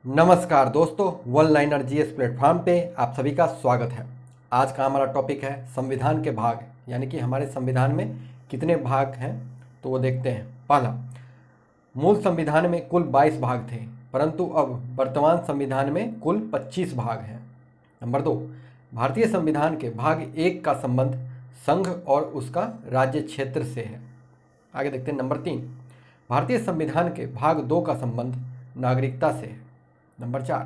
नमस्कार दोस्तों, one liner GS platform पे आप सभी का स्वागत है। आज का हमारा टॉपिक है संविधान के भाग, यानी कि हमारे संविधान में कितने भाग हैं तो वो देखते हैं। पहला, मूल संविधान में कुल 22 भाग थे, परंतु अब वर्तमान संविधान में कुल 25 भाग हैं। नंबर 2, भारतीय संविधान के भाग 1 का संबंध संघ और उसका राज्य क्षेत्र से है। आगे देखते हैं। नंबर 3, भारतीय संविधान के भाग 2 का संबंध नागरिकता से है। नंबर 4,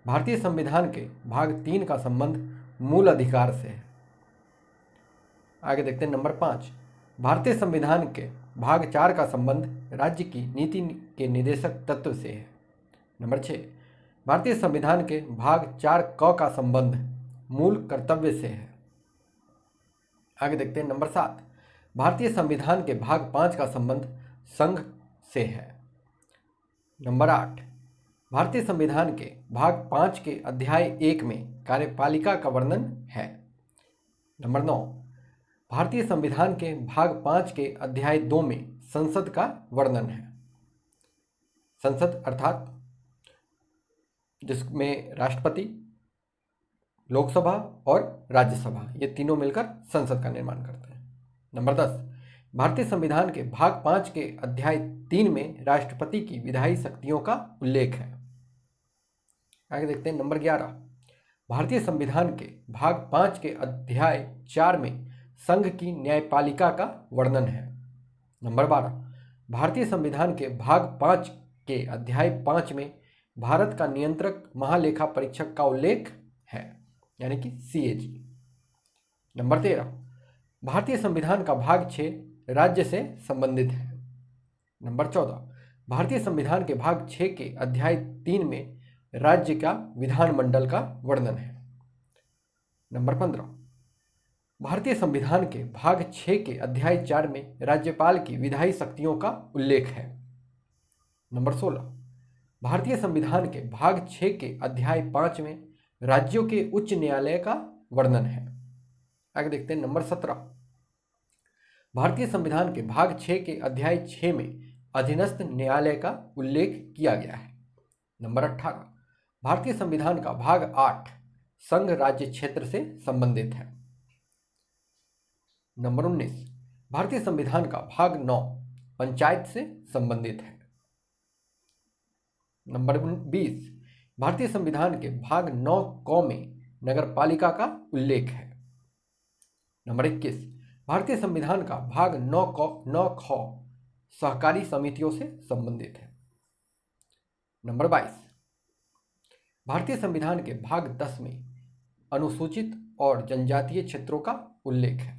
भारतीय संविधान के भाग 3 का संबंध मूल अधिकार से है। आगे देखते हैं। नंबर 5, भारतीय संविधान के भाग 4 का संबंध राज्य की नीति के निदेशक तत्व से है। नंबर 6, भारतीय संविधान के भाग 4 क का संबंध मूल कर्तव्य से है। आगे देखते हैं। नंबर 7, भारतीय संविधान के भाग 5 का संबंध संघ से है। नंबर 8, भारतीय संविधान के भाग 5 के अध्याय 1 में कार्यपालिका का वर्णन है। नंबर 9, भारतीय संविधान के भाग 5 के अध्याय 2 में संसद का वर्णन है। संसद अर्थात जिसमें राष्ट्रपति, लोकसभा और राज्यसभा, ये तीनों मिलकर संसद का निर्माण करते हैं। नंबर 10, भारतीय संविधान के भाग 5 के अध्याय 3 में राष्ट्रपति की विधायी शक्तियों का उल्लेख है। आगे देखते हैं। नंबर 11, भारतीय संविधान के भाग 5 के अध्याय 4 में संघ की न्यायपालिका का वर्णन है। नंबर 12, भारतीय संविधान के भाग 5 के अध्याय 5 में भारत का नियंत्रक महालेखा परीक्षक का उल्लेख है, यानी कि CAG। नंबर 13, भारतीय संविधान का भाग 6 राज्य से संबंधित है। नंबर 14, भारतीय संविधान के भाग 6 के अध्याय 3 में राज्य का विधानमंडल का वर्णन है। नंबर 15, भारतीय संविधान के भाग 6 के अध्याय 4 में राज्यपाल की विधायी शक्तियों का उल्लेख है। नंबर 16, भारतीय संविधान के भाग 6 के अध्याय 5 में राज्यों के उच्च न्यायालय का वर्णन है। आगे देखते हैं। नंबर 17, भारतीय संविधान के भाग 6 के अध्याय 6 में अधीनस्थ न्यायालय का उल्लेख किया गया है। नंबर 18, भारतीय संविधान का भाग 8 संघ राज्य क्षेत्र से संबंधित है। नंबर 19, भारतीय संविधान का भाग 9 पंचायत से संबंधित है। नंबर 20, भारतीय संविधान के भाग 9 क में नगरपालिका का उल्लेख है। नंबर 21, भारतीय संविधान का भाग 9 ख सहकारी समितियों से संबंधित है। नंबर 22, भारतीय संविधान के भाग 10 में अनुसूचित और जनजातीय क्षेत्रों का उल्लेख है।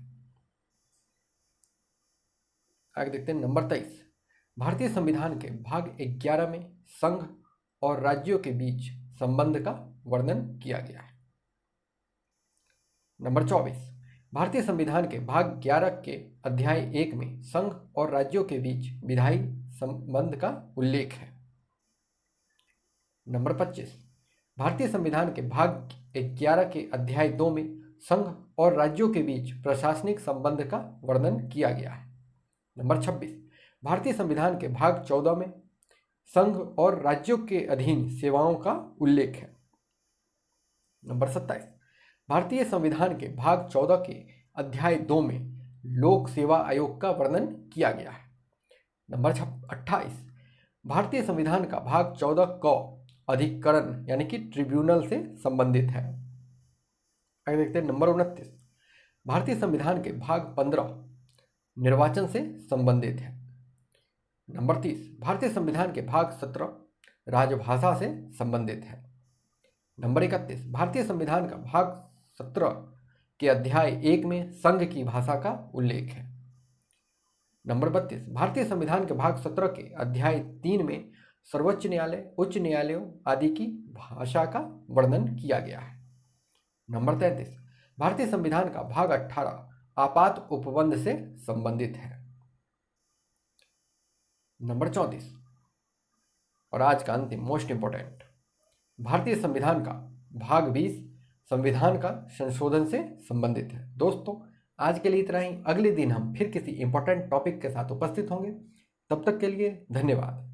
आगे देखते हैं। नंबर 23, भारतीय संविधान के भाग 11 में संघ और राज्यों के बीच संबंध का वर्णन किया गया है। नंबर 24, भारतीय संविधान के भाग 11 के अध्याय 1 में संघ और राज्यों के बीच विधायी संबंध का उल्लेख है। नंबर 25, भारतीय संविधान के भाग 11 के अध्याय 2 में संघ और राज्यों के बीच प्रशासनिक संबंध का वर्णन किया गया है। नंबर 26, भारतीय संविधान के भाग 14 में संघ और राज्यों के अधीन सेवाओं का उल्लेख है। नंबर 27, भारतीय संविधान के भाग 14 के अध्याय 2 में लोक सेवा आयोग का वर्णन किया गया है। नंबर 28, भारतीय संविधान का भाग 14 क अधिकरण यानी कि ट्रिब्यूनल से संबंधित है। आगे देखते हैं। नंबर 29, भारतीय संविधान के भाग 15 निर्वाचन से संबंधित है। नंबर 30, भारतीय संविधान के भाग 17 राजभाषा से संबंधित है। नंबर 31, भारतीय संविधान का भाग 17 के अध्याय 1 में संघ की भाषा का उल्लेख है। नंबर 32, भारतीय संविधान के भाग 17 के अध्याय 3 में सर्वोच्च न्यायालय, उच्च न्यायालयों आदि की भाषा का वर्णन किया गया है। नंबर 33, भारतीय संविधान का भाग 18 आपात उपबंध से संबंधित है। नंबर 34 और आज का अंतिम मोस्ट इंपोर्टेंट, भारतीय संविधान का भाग 20 संविधान का संशोधन से संबंधित है। दोस्तों, आज के लिए इतना ही। अगले दिन हम फिर किसी इंपॉर्टेंट टॉपिक के साथ उपस्थित होंगे। तब तक के लिए धन्यवाद।